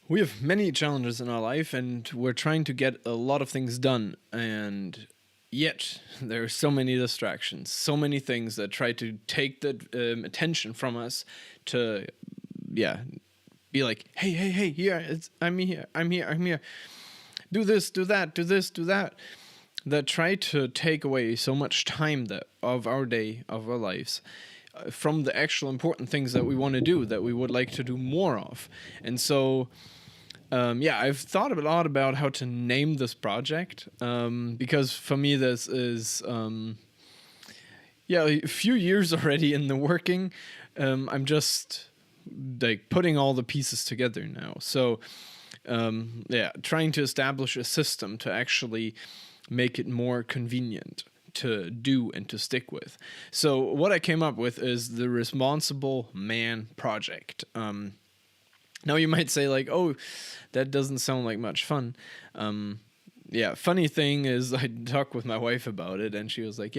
We have many challenges in our life, and we're trying to get a lot of things done. And yet, there are so many distractions, so many things that try to take the attention from us to, yeah, be like, hey, hey, hey, here, I'm here, I'm here, I'm here. Do this, do that, do this, do that. That try to take away so much time that of our day, of our lives, from the actual important things that we want to do, that we would like to do more of. And so I've thought a lot about how to name this project, because for me this is a few years already in the working. I'm just like putting all the pieces together now. So trying to establish a system to actually make it more convenient to do and to stick with. So what I came up with is the Responsible Man Project. Now you might say like, oh, that doesn't sound like much fun. Funny thing is I talked with my wife about it and she was like,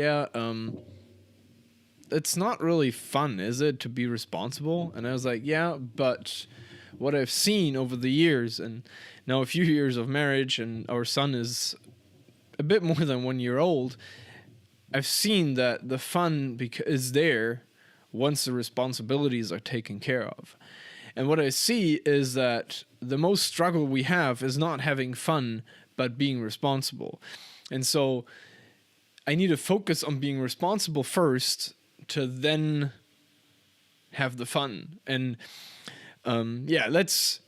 it's not really fun, is it, to be responsible? And I was like, yeah, but what I've seen over the years, and now a few years of marriage, and our son is a bit more than 1 year old, I've seen that the fun is there once the responsibilities are taken care of. And what I see is that the most struggle we have is not having fun, but being responsible. And so I need to focus on being responsible first to then have the fun. And let's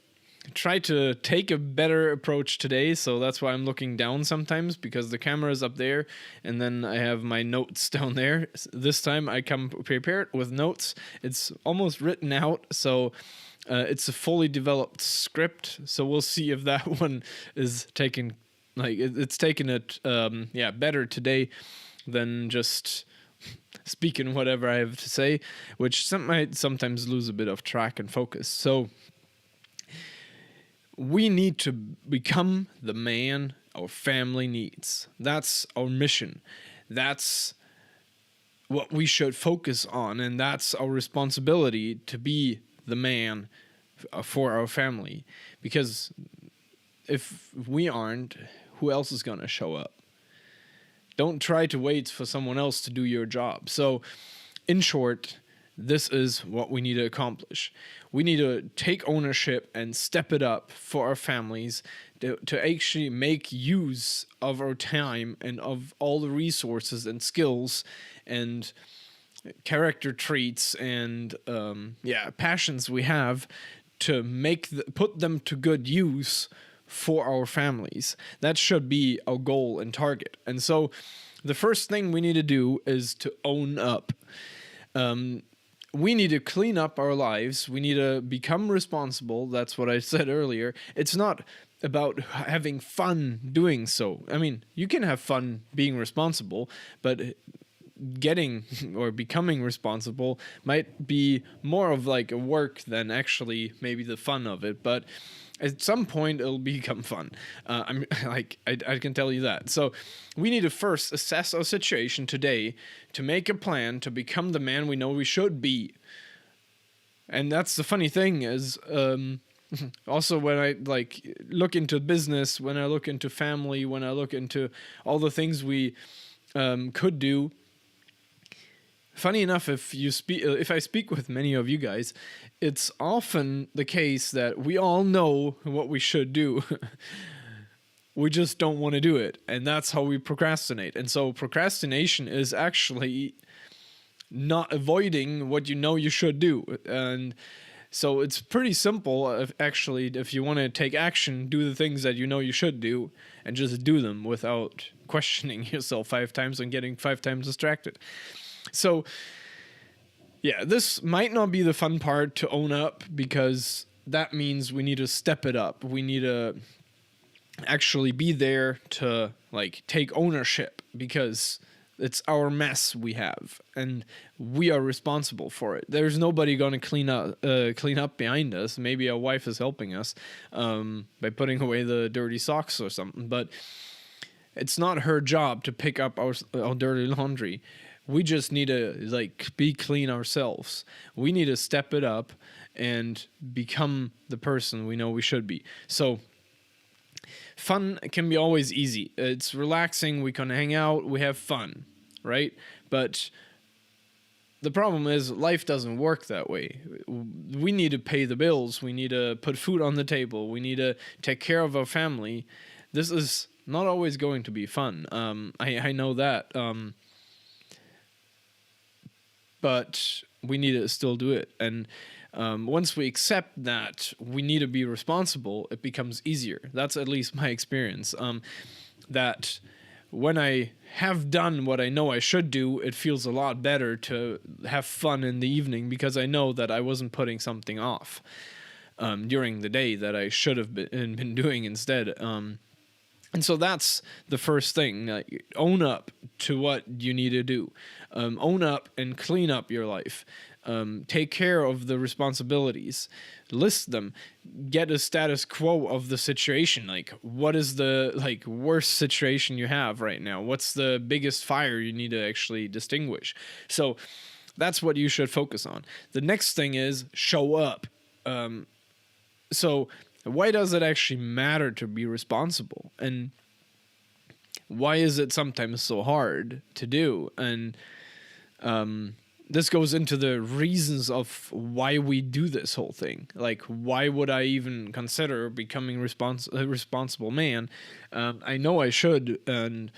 try to take a better approach today. So that's why I'm looking down sometimes, because the camera is up there and then I have my notes down there. This time I come prepared with notes. It's almost written out. So it's a fully developed script. So we'll see if that one is taken, like it's taken it better today than just speaking whatever I have to say, which might sometimes lose a bit of track and focus. So we need to become the man our family needs. That's our mission. That's what we should focus on, and that's our responsibility, to be the man for our family. Because if we aren't, who else is going to show up? Don't try to wait for someone else to do your job. So, in short, this is what we need to accomplish. We need to take ownership and step it up for our families to actually make use of our time and of all the resources and skills and character traits and passions we have to put them to good use for our families. That should be our goal and target. And so the first thing we need to do is to own up. We need to clean up our lives. We need to become responsible. That's what I said earlier. It's not about having fun doing so. I mean, you can have fun being responsible, but getting or becoming responsible might be more of like a work than actually maybe the fun of it. But at some point it'll become fun. I can tell you that. So we need to first assess our situation today to make a plan to become the man we know we should be. And that's the funny thing is, also when I look into business, when I look into family, when I look into all the things we could do. Funny enough, if I speak with many of you guys, it's often the case that we all know what we should do. We just don't want to do it, and that's how we procrastinate. And so procrastination is actually not avoiding what you know you should do. And so it's pretty simple. If you want to take action, do the things that you know you should do and just do them without questioning yourself 5 times and getting 5 times distracted. So, this might not be the fun part to own up, because that means we need to step it up. We need to actually be there to take ownership, because it's our mess we have and we are responsible for it. There's nobody going to clean up behind us. Maybe our wife is helping us by putting away the dirty socks or something, but it's not her job to pick up our dirty laundry. We just need to be clean ourselves. We need to step it up and become the person we know we should be. So fun can be always easy. It's relaxing. We can hang out. We have fun, right? But the problem is life doesn't work that way. We need to pay the bills. We need to put food on the table. We need to take care of our family. This is not always going to be fun. I know that. But we need to still do it. And once we accept that we need to be responsible, it becomes easier. That's at least my experience. That when I have done what I know I should do, it feels a lot better to have fun in the evening because I know that I wasn't putting something off during the day that I should have been doing instead. And so that's the first thing. Own up to what you need to do. Own up and clean up your life. Take care of the responsibilities. List them. Get a status quo of the situation. Like, what is the worst situation you have right now? What's the biggest fire you need to actually distinguish? So that's what you should focus on. The next thing is show up. So why does it actually matter to be responsible? And why is it sometimes so hard to do? And this goes into the reasons of why we do this whole thing. Like, why would I even consider becoming a responsible man? I know I should, and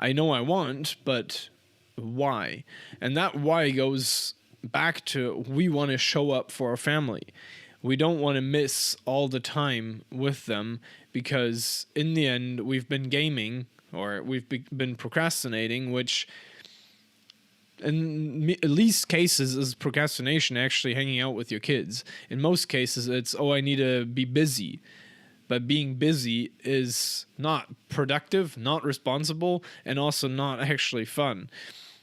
I know I want, but why? And that why goes back to we want to show up for our family. We don't want to miss all the time with them because in the end we've been gaming or we've been procrastinating, which in at least cases is procrastination actually hanging out with your kids. In most cases it's, I need to be busy. But being busy is not productive, not responsible, and also not actually fun.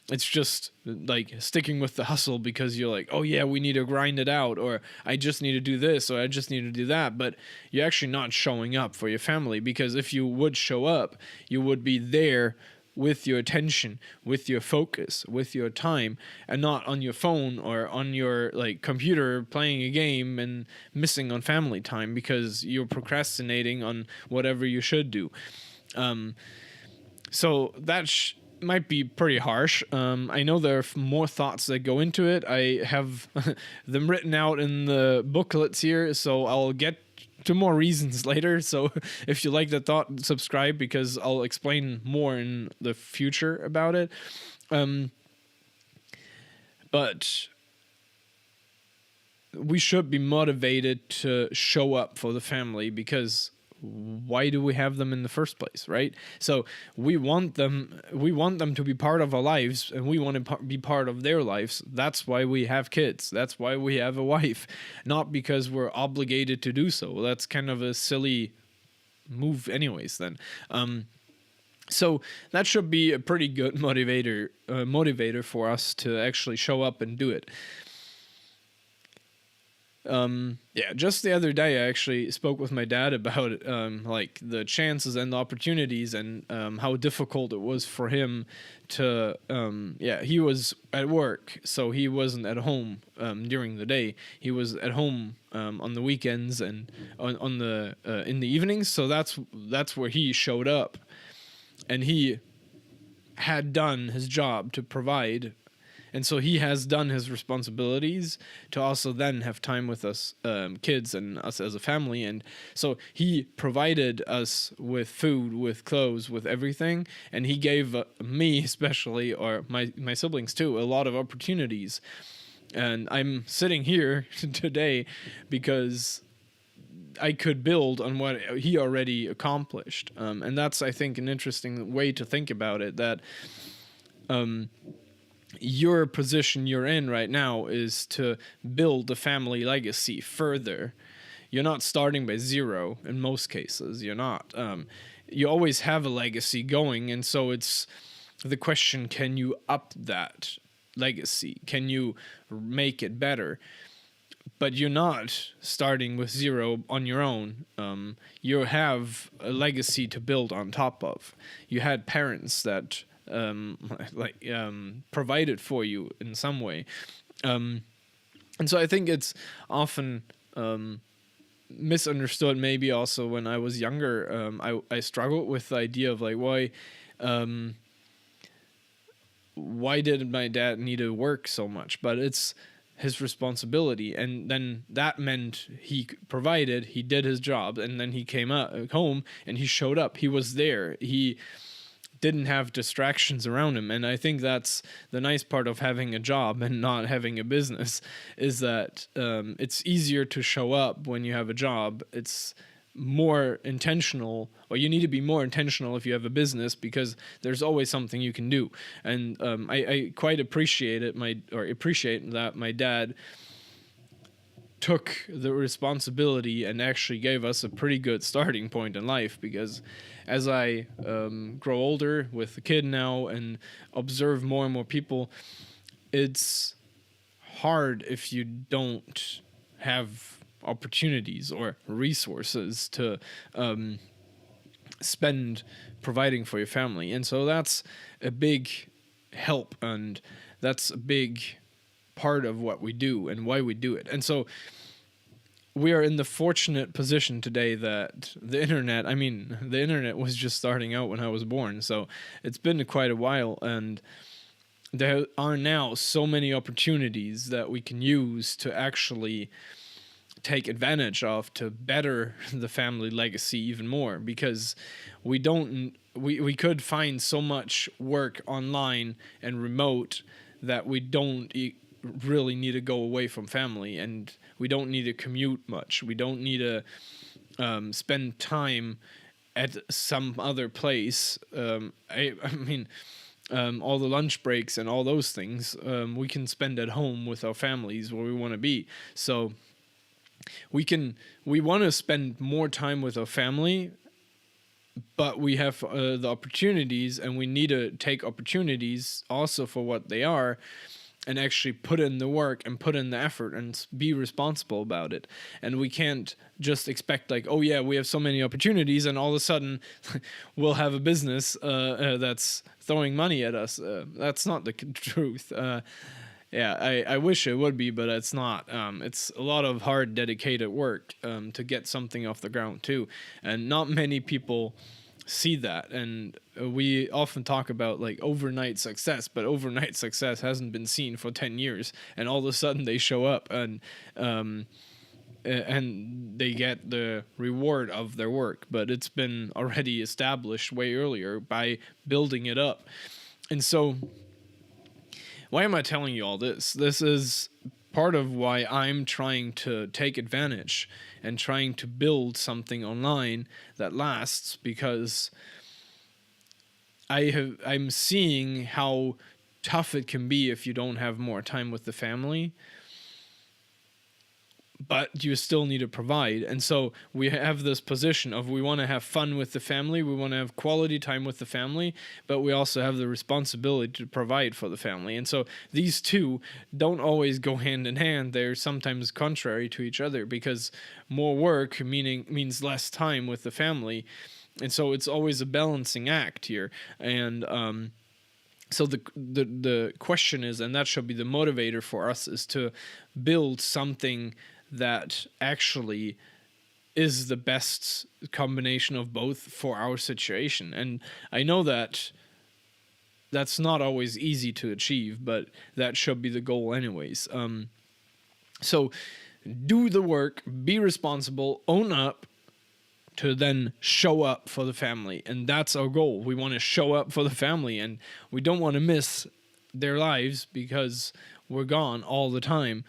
It's just like sticking with the hustle because you're like, oh yeah, we need to grind it out, or I just need to do this, or I just need to do that. But you're actually not showing up for your family, because if you would show up, you would be there with your attention, with your focus, with your time, and not on your phone or on your computer playing a game and missing on family time because you're procrastinating on whatever you should do. So that might be pretty harsh. I know there are more thoughts that go into it. I have them written out in the booklets here, so I'll get to more reasons later. So if you like the thought, subscribe, because I'll explain more in the future about it. But we should be motivated to show up for the family, because why do we have them in the first place, right? So we want them to be part of our lives, and we want to be part of their lives. That's why we have kids. That's why we have a wife, not because we're obligated to do so. That's kind of a silly move anyways then. So that should be a pretty good motivator for us to actually show up and do it. Just the other day I actually spoke with my dad about it, the chances and the opportunities, and how difficult it was for him to he was at work, so he wasn't at home during the day. He was at home on the weekends and on the in the evenings, so that's where he showed up, and he had done his job to provide. And so he has done his responsibilities to also then have time with us kids and us as a family. And so he provided us with food, with clothes, with everything. And he gave me especially, or my siblings too, a lot of opportunities. And I'm sitting here today because I could build on what he already accomplished. And that's, I think, an interesting way to think about it, that your position you're in right now is to build the family legacy further. You're not starting by zero in most cases. You're not. You always have a legacy going, and so it's the question, can you up that legacy? Can you make it better? But you're not starting with zero on your own. You have a legacy to build on top of. You had parents that provided for you in some way. And so I think it's often misunderstood. Maybe also when I was younger, I struggled with the idea of like why did my dad need to work so much? But it's his responsibility, and then that meant he provided, he did his job, and then he came home and he showed up, he was there, he didn't have distractions around him. And I think that's the nice part of having a job and not having a business, is that it's easier to show up when you have a job. It's more intentional, or you need to be more intentional if you have a business, because there's always something you can do. And I quite appreciate that my dad took the responsibility and actually gave us a pretty good starting point in life, because as I grow older with a kid now and observe more and more people, it's hard if you don't have opportunities or resources to spend providing for your family. And so that's a big help, and that's a big part of what we do and why we do it. And so we are in the fortunate position today that the internet was just starting out when I was born, so it's been quite a while, and there are now so many opportunities that we can use to actually take advantage of to better the family legacy even more, because we could find so much work online and remote that we don't really need to go away from family, and we don't need to commute much. We don't need to spend time at some other place. All the lunch breaks and all those things we can spend at home with our families where we want to be. So we want to spend more time with our family, but we have the opportunities, and we need to take opportunities also for what they are, and actually put in the work and put in the effort and be responsible about it. And we can't just expect like, oh yeah, we have so many opportunities and all of a sudden we'll have a business that's throwing money at us. That's not the truth. I wish it would be, but it's not. It's a lot of hard, dedicated work to get something off the ground too. And not many people see that. And we often talk about like overnight success, but overnight success hasn't been seen for 10 years. And all of a sudden they show up and they get the reward of their work. But it's been already established way earlier by building it up. And so why am I telling you all this? This is part of why I'm trying to take advantage and trying to build something online that lasts, because I'm seeing how tough it can be if you don't have more time with the family, but you still need to provide. And so we have this position of we want to have fun with the family, we want to have quality time with the family, but we also have the responsibility to provide for the family. And so these two don't always go hand in hand. They're sometimes contrary to each other, because more work means less time with the family. And so it's always a balancing act here. And so the question is, and that should be the motivator for us, is to build something that actually is the best combination of both for our situation. And I know that that's not always easy to achieve, but that should be the goal anyways. So do the work, be responsible, own up, to then show up for the family. And that's our goal. We want to show up for the family, and we don't want to miss their lives because we're gone all the time.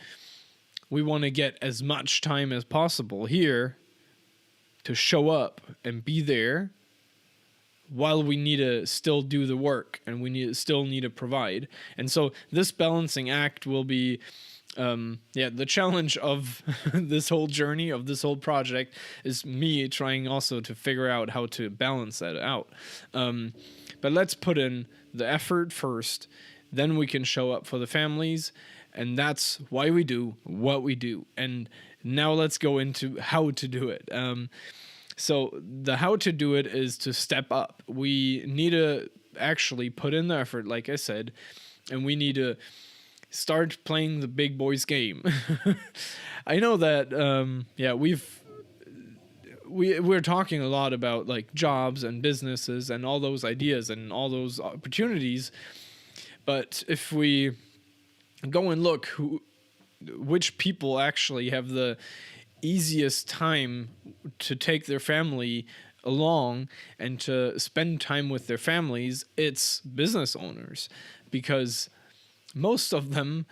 We want to get as much time as possible here to show up and be there, while we need to still do the work and we still need to provide. And so this balancing act will be the challenge of this whole journey, of this whole project, is me trying also to figure out how to balance that out. But let's put in the effort first, then we can show up for the families. And that's why we do what we do. And now let's go into how to do it. So the how to do it is to step up. We need to actually put in the effort, like I said, and we need to start playing the big boys game. I know that we're talking a lot about like jobs and businesses and all those ideas and all those opportunities, but if we go and look which people actually have the easiest time to take their family along and to spend time with their families, it's business owners, because most of them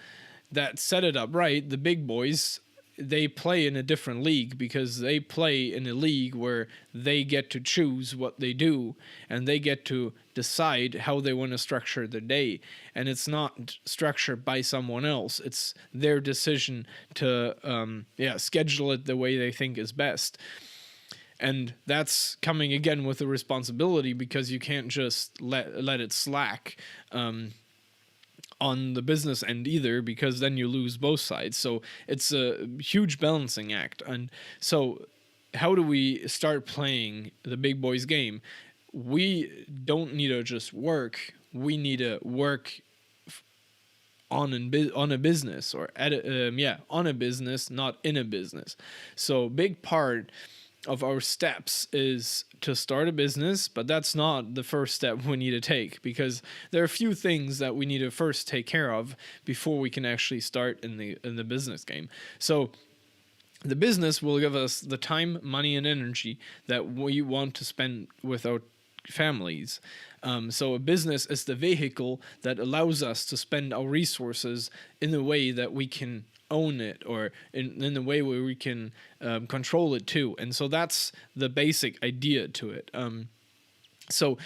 that set it up right, the big boys, they play in a different league because they play in a league where they get to choose what they do and they get to decide how they want to structure their day. And it's not structured by someone else. It's their decision to schedule it the way they think is best. And that's coming again with a responsibility, because you can't just let it slack on the business end either, because then you lose both sides. So it's a huge balancing act. And so how do we start playing the big boys game? We don't need to just work. We need to work on a business, or on a business, not in a business. So big part of our steps is to start a business, but that's not the first step we need to take, because there are a few things that we need to first take care of before we can actually start in the business game. So the business will give us the time, money, and energy that we want to spend with our families. So a business is the vehicle that allows us to spend our resources in the way that we can own it, or in the way where we can control it too. And so that's the basic idea to it. So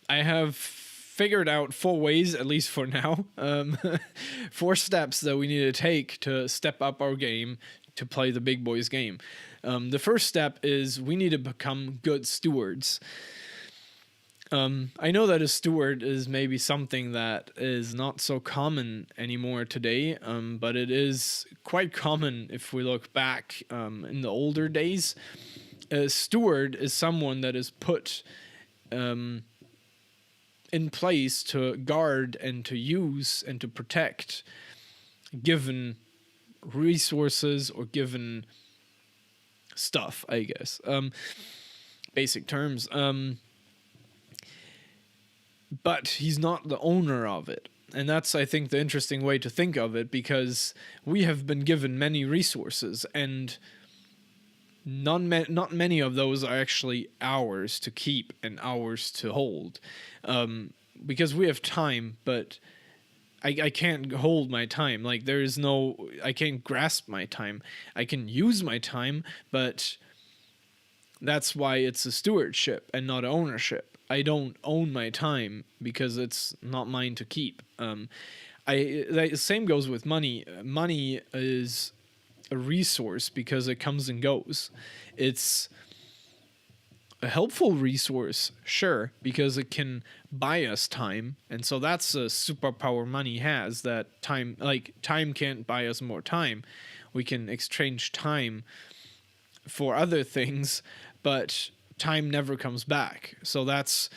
I have figured out 4 ways, at least for now, 4 steps that we need to take to step up our game to play the big boys game. The first step is we need to become good stewards. I know that a steward is maybe something that is not so common anymore today, but it is quite common if we look back in the older days. A steward is someone that is put in place to guard and to use and to protect given resources or given stuff, I guess. Basic terms. But he's not the owner of it. And that's, I think, the interesting way to think of it, because we have been given many resources, and not many of those are actually ours to keep and ours to hold. Because we have time, but I can't hold my time. Like, I can't grasp my time. I can use my time, but that's why it's a stewardship and not ownership. I don't own my time because it's not mine to keep. The same goes with money. Money is a resource because it comes and goes. It's a helpful resource, sure, because it can buy us time. And so that's a superpower money has, that time can't buy us more time. We can exchange time for other things, but time never comes back. So that's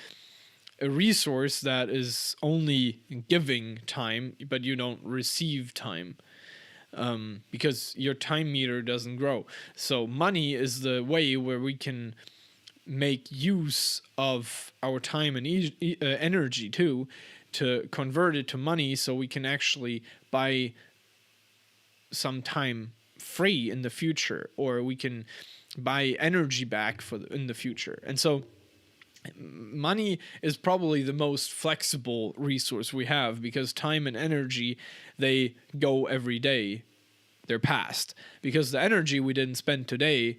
a resource that is only giving time, but you don't receive time, because your time meter doesn't grow. So money is the way where we can make use of our time and energy too, to convert it to money, so we can actually buy some time free in the future, or we can buy energy back in the future. And so money is probably the most flexible resource we have, because time and energy, they go every day. They're past, because the energy we didn't spend today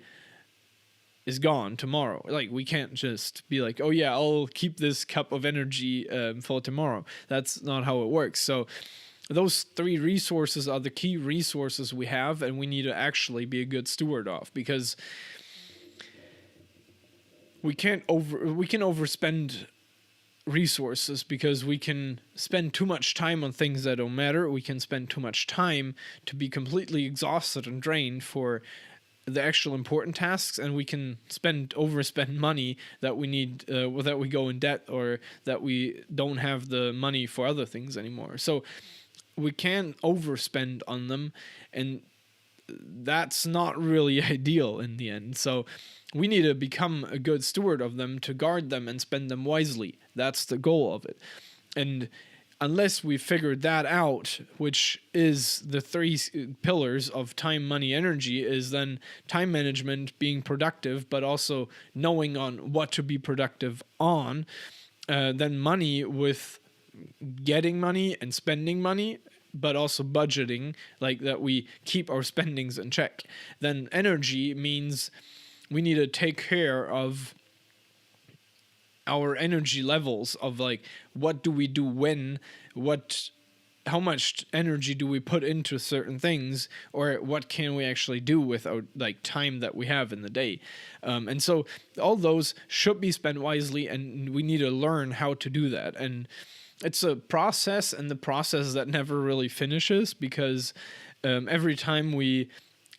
is gone tomorrow. Like, we can't just be like, oh yeah, I'll keep this cup of energy for tomorrow. That's not how it works. So those 3 resources are the key resources we have, and we need to actually be a good steward of, because we can overspend resources, because we can spend too much time on things that don't matter. We can spend too much time to be completely exhausted and drained for the actual important tasks, and we can overspend money that we need, that we go in debt, or that we don't have the money for other things anymore. So we can't overspend on them, and that's not really ideal in the end. So we need to become a good steward of them, to guard them and spend them wisely. That's the goal of it. And unless we figured that out, which is the three pillars of time, money, energy, is then time management, being productive, but also knowing on what to be productive on. Then money, with getting money and spending money, but also budgeting, like that we keep our spendings in check. Then energy means we need to take care of our energy levels, of like, what do we do when, how much energy do we put into certain things, or what can we actually do with our like time that we have in the day. And so all those should be spent wisely, and we need to learn how to do that. And it's a process, and the process that never really finishes, because every time we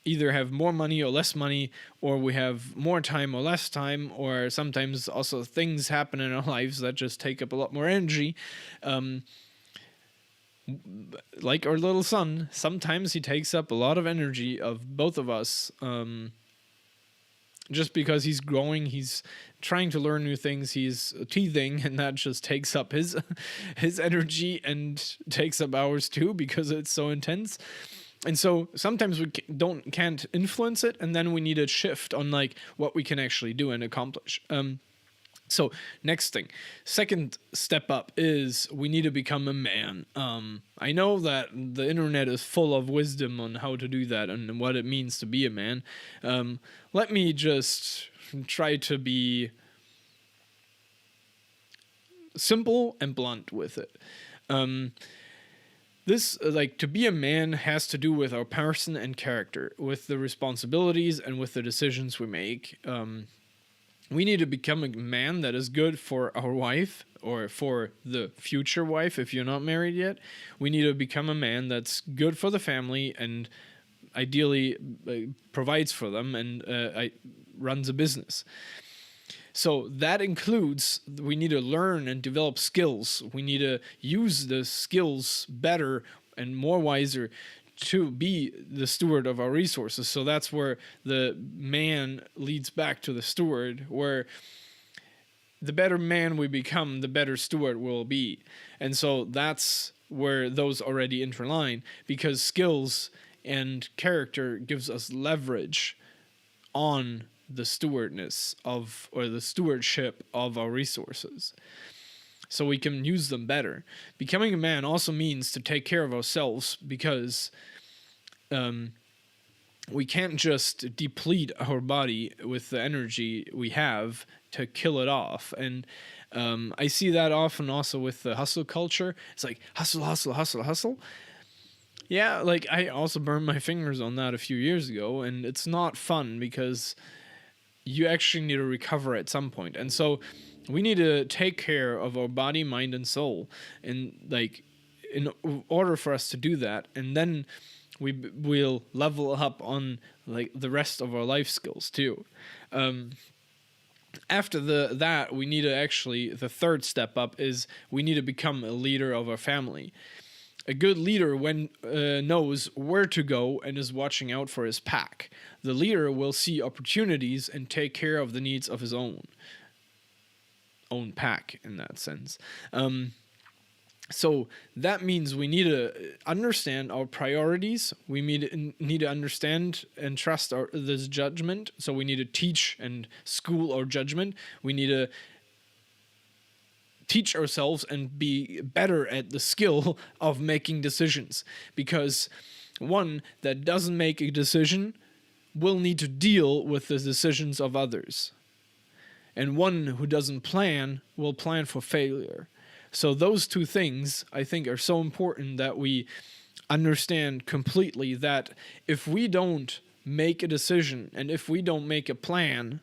either have more money or less money, or we have more time or less time, or sometimes also things happen in our lives that just take up a lot more energy. Like our little son, sometimes he takes up a lot of energy of both of us, just because he's growing, he's trying to learn new things, he's teething, and that just takes up his energy and takes up ours too, because it's so intense. And so sometimes we can't influence it, and then we need a shift on like what we can actually do and accomplish. So next thing, second step up is we need to become a man. I know that the internet is full of wisdom on how to do that and what it means to be a man. Let me just try to be simple and blunt with it. This, like, to be a man has to do with our person and character, with the responsibilities and with the decisions we make. We need to become a man that is good for our wife, or for the future wife if you're not married yet. We need to become a man that's good for the family, and ideally provides for them, and runs a business. So that includes, we need to learn and develop skills. We need to use the skills better and more wiser to be the steward of our resources. So that's where the man leads back to the steward, where the better man we become, the better steward we'll be. And so that's where those already interline, because skills and character gives us leverage on the stewardness of, or the stewardship of our resources, so we can use them better. Becoming a man also means to take care of ourselves, because we can't just deplete our body with the energy we have to kill it off. And I see that often also with the hustle culture. It's like hustle, hustle, hustle, hustle. Yeah, like I also burned my fingers on that a few years ago, and it's not fun, because you actually need to recover at some point. And so we need to take care of our body, mind, and soul, and like in order for us to do that, and then we'll level up on like the rest of our life skills too. After that, we need to actually, the third step up is we need to become a leader of our family. A good leader knows where to go and is watching out for his pack. The leader will see opportunities and take care of the needs of his own pack, in that sense. So that means we need to understand our priorities. We need to understand and trust this judgment. So we need to teach and school our judgment. We need to teach ourselves and be better at the skill of making decisions, because one that doesn't make a decision will need to deal with the decisions of others, and one who doesn't plan will plan for failure. So those two things, I think, are so important that we understand completely that if we don't make a decision and if we don't make a plan,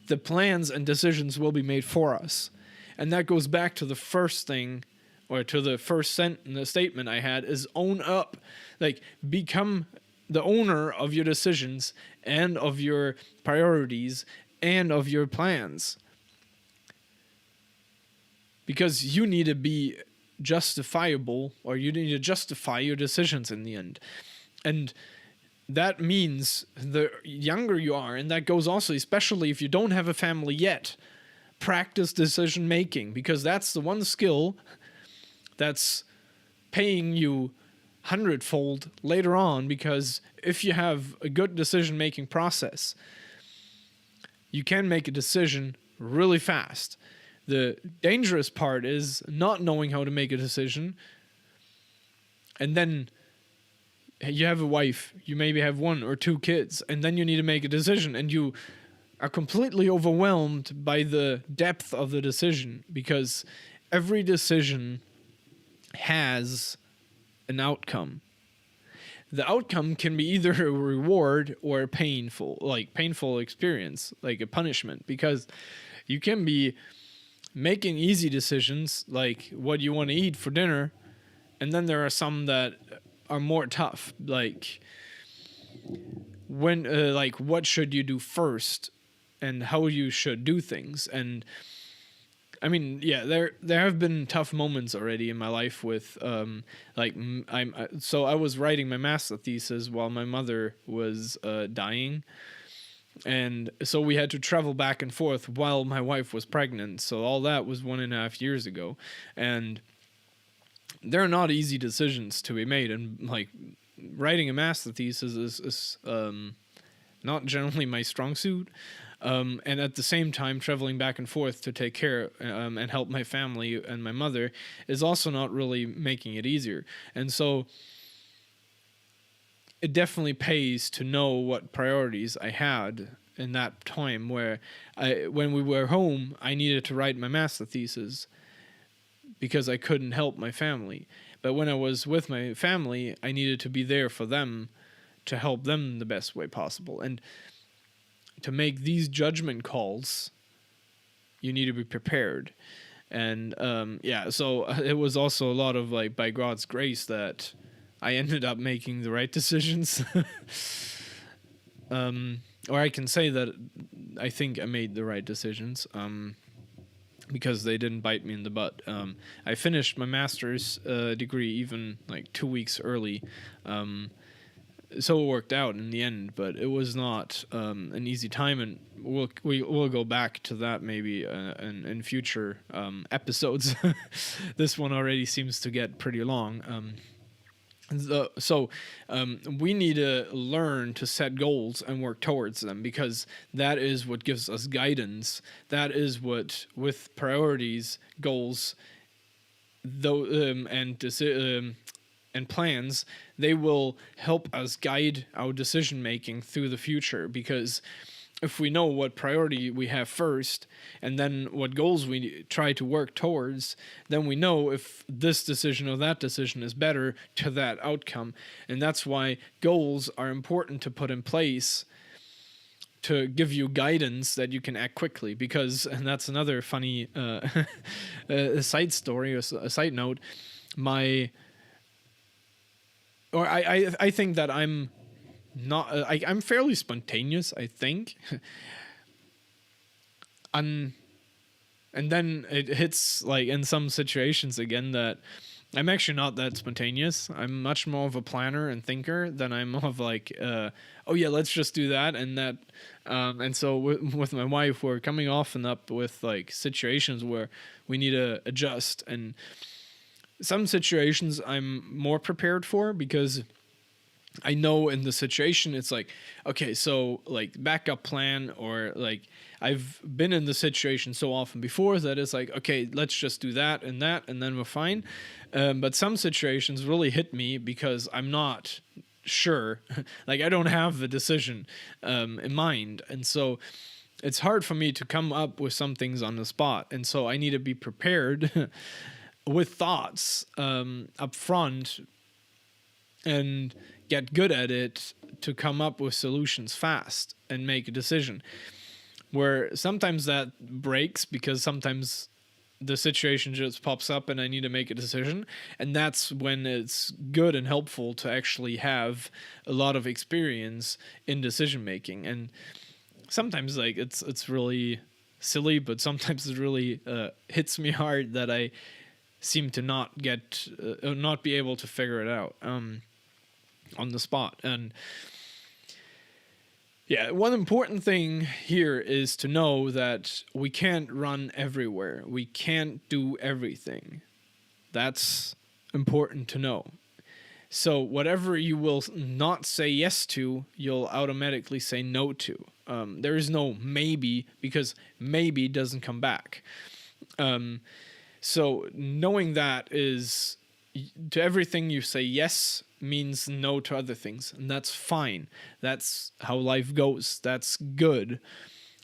the plans and decisions will be made for us. And that goes back to the first thing, or to the first statement I had, is own up. Like, become the owner of your decisions and of your priorities and of your plans. Because you need to be justifiable, or you need to justify your decisions in the end. And that means the younger you are, and that goes also, especially if you don't have a family yet, practice decision making, because that's the one skill that's paying you hundredfold later on. Because if you have a good decision making process, you can make a decision really fast. The dangerous part is not knowing how to make a decision, and then you have a wife, you maybe have 1 or 2 kids, and then you need to make a decision, and you are completely overwhelmed by the depth of the decision, because every decision has an outcome. The outcome can be either a reward or a painful experience, like a punishment, because you can be making easy decisions like what you want to eat for dinner, and then there are some that are more tough, like when like what should you do first and how you should do things. And I mean, yeah, there have been tough moments already in my life with so I was writing my master thesis while my mother was dying, and so we had to travel back and forth while my wife was pregnant. So all that was 1.5 years ago, and they're not easy decisions to be made. And like writing a master thesis is not generally my strong suit. And at the same time, traveling back and forth to take care and help my family and my mother is also not really making it easier. And so it definitely pays to know what priorities I had in that time, where when we were home, I needed to write my master thesis because I couldn't help my family. But when I was with my family, I needed to be there for them to help them the best way possible. And to make these judgment calls, you need to be prepared. And so it was also a lot of like by God's grace that I ended up making the right decisions. Or I can say that I think I made the right decisions because they didn't bite me in the butt. I finished my master's degree even like 2 weeks early. So it worked out in the end, but it was not an easy time, and we'll go back to that maybe in future episodes. This one already seems to get pretty long. So we need to learn to set goals and work towards them, because that is what gives us guidance. That is what, with priorities, goals, and plans, they will help us guide our decision making through the future. Because if we know what priority we have first and then what goals we try to work towards, then we know if this decision or that decision is better to that outcome. And that's why goals are important to put in place to give you guidance that you can act quickly. Because, and that's another funny side story or a side note, I think that I'm not. I'm fairly spontaneous, I think. And then it hits like in some situations again that I'm actually not that spontaneous. I'm much more of a planner and thinker than I'm of like, oh yeah, let's just do that and that. And so with my wife, we're coming often up with like situations where we need to adjust. And some situations I'm more prepared for because I know in the situation it's like, okay, so like backup plan, or like I've been in the situation so often before that it's like, okay, let's just do that, and then we're fine. But some situations really hit me because I'm not sure. Like I don't have the decision in mind. And so it's hard for me to come up with some things on the spot. And so I need to be prepared with thoughts up front and get good at it to come up with solutions fast and make a decision. Where sometimes that breaks because sometimes the situation just pops up and I need to make a decision, and that's when it's good and helpful to actually have a lot of experience in decision making. And sometimes like it's really silly, but sometimes it really hits me hard that I seem to not be able to figure it out on the spot. And yeah, one important thing here is to know that we can't run everywhere. We can't do everything. That's important to know. So whatever you will not say yes to, you'll automatically say no to. There is no maybe, because maybe doesn't come back. So knowing that is, to everything you say yes means no to other things, and that's fine. That's how life goes. That's good,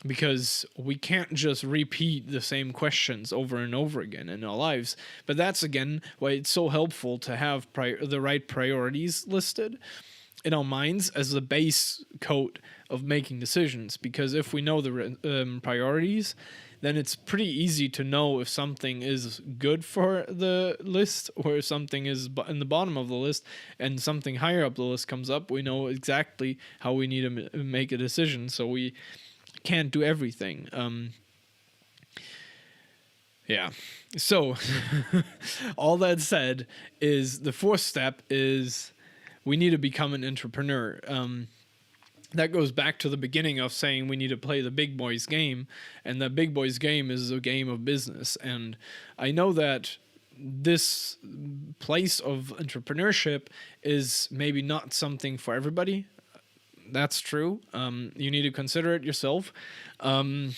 because we can't just repeat the same questions over and over again in our lives. But that's, again, why it's so helpful to have the right priorities listed in our minds as the base coat of making decisions. Because if we know the priorities, then it's pretty easy to know if something is good for the list or if something is in the bottom of the list and something higher up the list comes up. We know exactly how we need to make a decision, so we can't do everything. Yeah. So all that said, is the fourth step is we need to become an entrepreneur. That goes back to the beginning of saying we need to play the big boys game, and the big boys game is a game of business. And I know that this place of entrepreneurship is maybe not something for everybody. That's true. You need to consider it yourself. To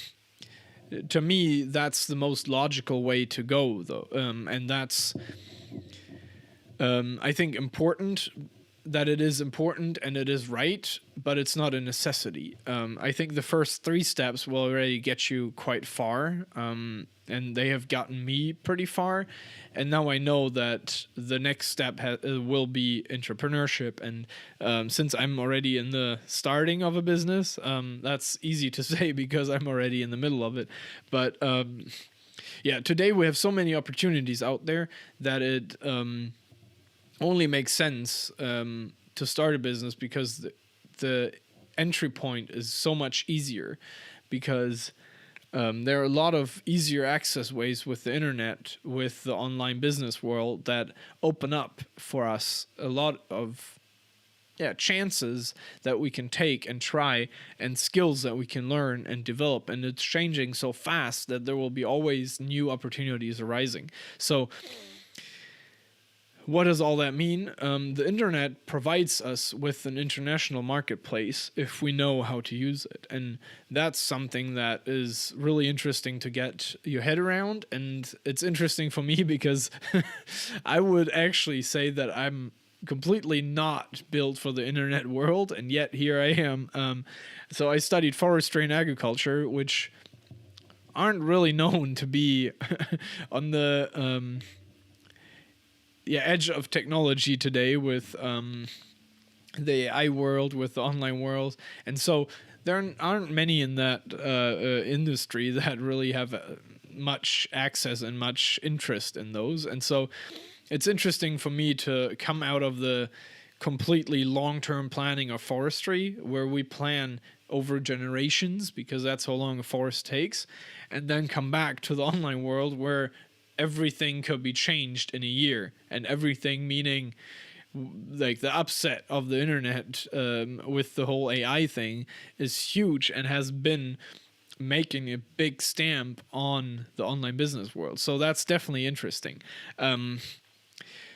me, that's the most logical way to go, though. And that's, I think, important, that it is important and it is right, but it's not a necessity. I think the first 3 steps will already get you quite far, and they have gotten me pretty far. And now I know that the next step will be entrepreneurship. And since I'm already in the starting of a business, that's easy to say because I'm already in the middle of it. But yeah, today we have so many opportunities out there that it only makes sense to start a business, because the entry point is so much easier, because there are a lot of easier access ways with the internet, with the online business world, that open up for us a lot of chances that we can take and try, and skills that we can learn and develop. And it's changing so fast that there will be always new opportunities arising. So what does all that mean? The internet provides us with an international marketplace if we know how to use it. And that's something that is really interesting to get your head around. And it's interesting for me because I would actually say that I'm completely not built for the internet world, and yet here I am. So I studied forestry and agriculture, which aren't really known to be on the edge of technology today, with the AI world, with the online world. And so there aren't many in that industry that really have much access and much interest in those. And so it's interesting for me to come out of the completely long-term planning of forestry, where we plan over generations, because that's how long a forest takes, and then come back to the online world where everything could be changed in a year, and everything meaning like the upset of the internet with the whole AI thing is huge and has been making a big stamp on the online business world. So that's definitely interesting.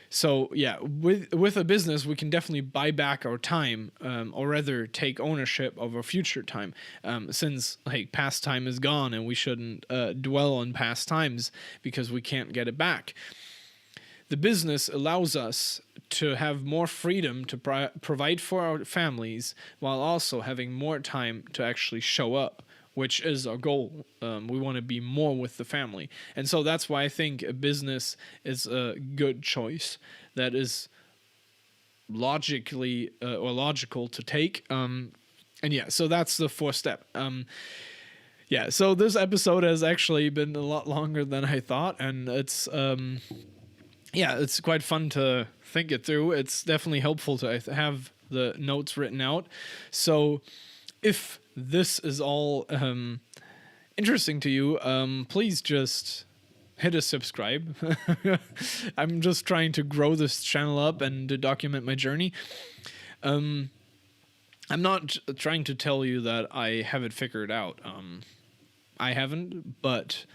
So yeah, with a business, we can definitely buy back our time, or rather take ownership of our future time, since like past time is gone, and we shouldn't dwell on past times because we can't get it back. The business allows us to have more freedom to provide for our families, while also having more time to actually show up, which is our goal. We want to be more with the family. And so that's why I think a business is a good choice that is logically or logical to take. And yeah, so that's the 4th step. Yeah, so this episode has actually been a lot longer than I thought, and it's it's quite fun to think it through. It's definitely helpful to have the notes written out. So if this is all interesting to you, please just hit a subscribe. I'm just trying to grow this channel up and to document my journey. I'm not trying to tell you that I have it figured out. I haven't, but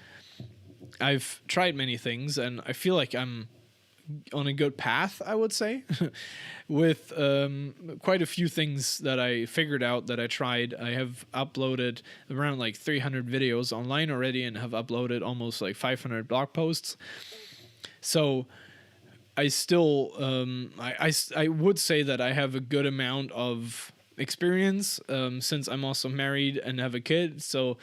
I've tried many things, and I feel like I'm on a good path, I would say, with quite a few things that I figured out that I tried. I have uploaded around like 300 videos online already and have uploaded almost like 500 blog posts. So I still, I would say that I have a good amount of experience since I'm also married and have a kid. So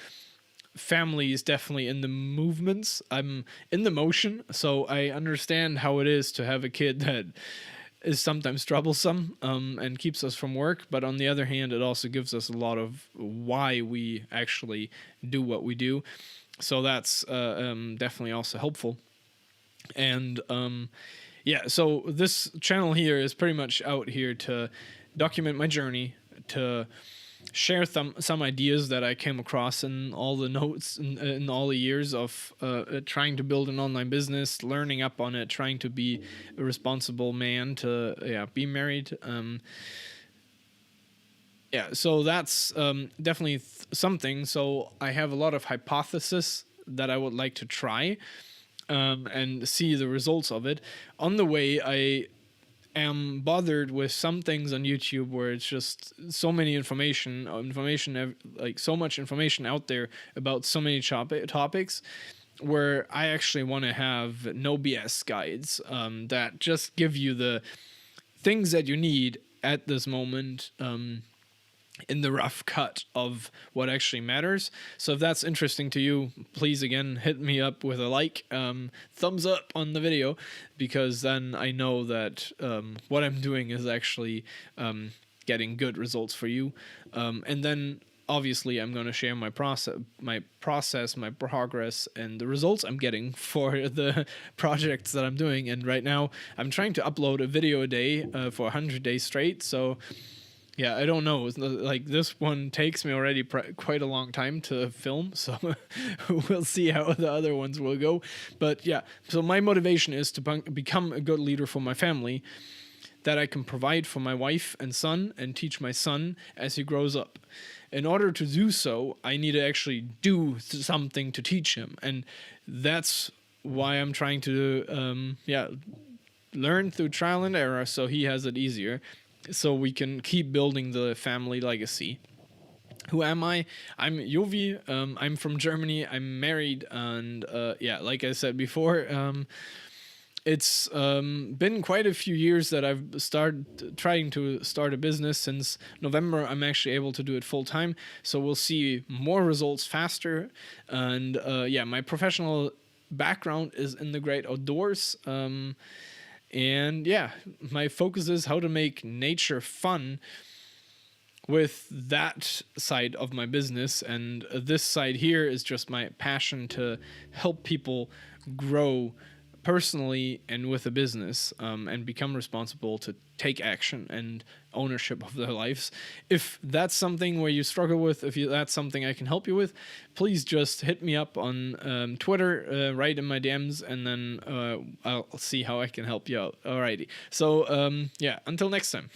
family is definitely in the movements. I'm in the motion, so I understand how it is to have a kid that is sometimes troublesome and keeps us from work. But on the other hand, it also gives us a lot of why we actually do what we do. So that's definitely also helpful. And yeah, so this channel here is pretty much out here to document my journey, to share some ideas that I came across in all the notes in all the years of trying to build an online business, learning up on it, trying to be a responsible man, to be married. So that's definitely something. So I have a lot of hypotheses that I would like to try and see the results of it. On the way, I am bothered with some things on YouTube where it's just so many like so much information out there about so many topics, where I actually want to have no BS guides that just give you the things that you need at this moment in the rough cut of what actually matters. So if that's interesting to you, please again hit me up with a like, thumbs up on the video, because then I know that what I'm doing is actually getting good results for you. And then obviously I'm going to share my process, my progress, and the results I'm getting for the projects that I'm doing. And right now I'm trying to upload a video a day for 100 days straight. So yeah, I don't know. Like, this one takes me already quite a long time to film, so we'll see how the other ones will go. But yeah, so my motivation is to become a good leader for my family, that I can provide for my wife and son and teach my son as he grows up. In order to do so, I need to actually do something to teach him, and that's why I'm trying to learn through trial and error, so he has it easier, so we can keep building the family legacy. Who am I? I'm Jovi. I'm from Germany. I'm married, and like I said before, it's been quite a few years that I've started trying to start a business. Since November, I'm actually able to do it full time, so we'll see more results faster. And my professional background is in the great outdoors. And yeah, my focus is how to make nature fun with that side of my business. And this side here is just my passion to help people grow personally and with a business, and become responsible to take action and ownership of their lives. If that's something where you struggle with, that's something I can help you with, please just hit me up on Twitter, write in my DMs, and then I'll see how I can help you out. Alrighty. So until next time.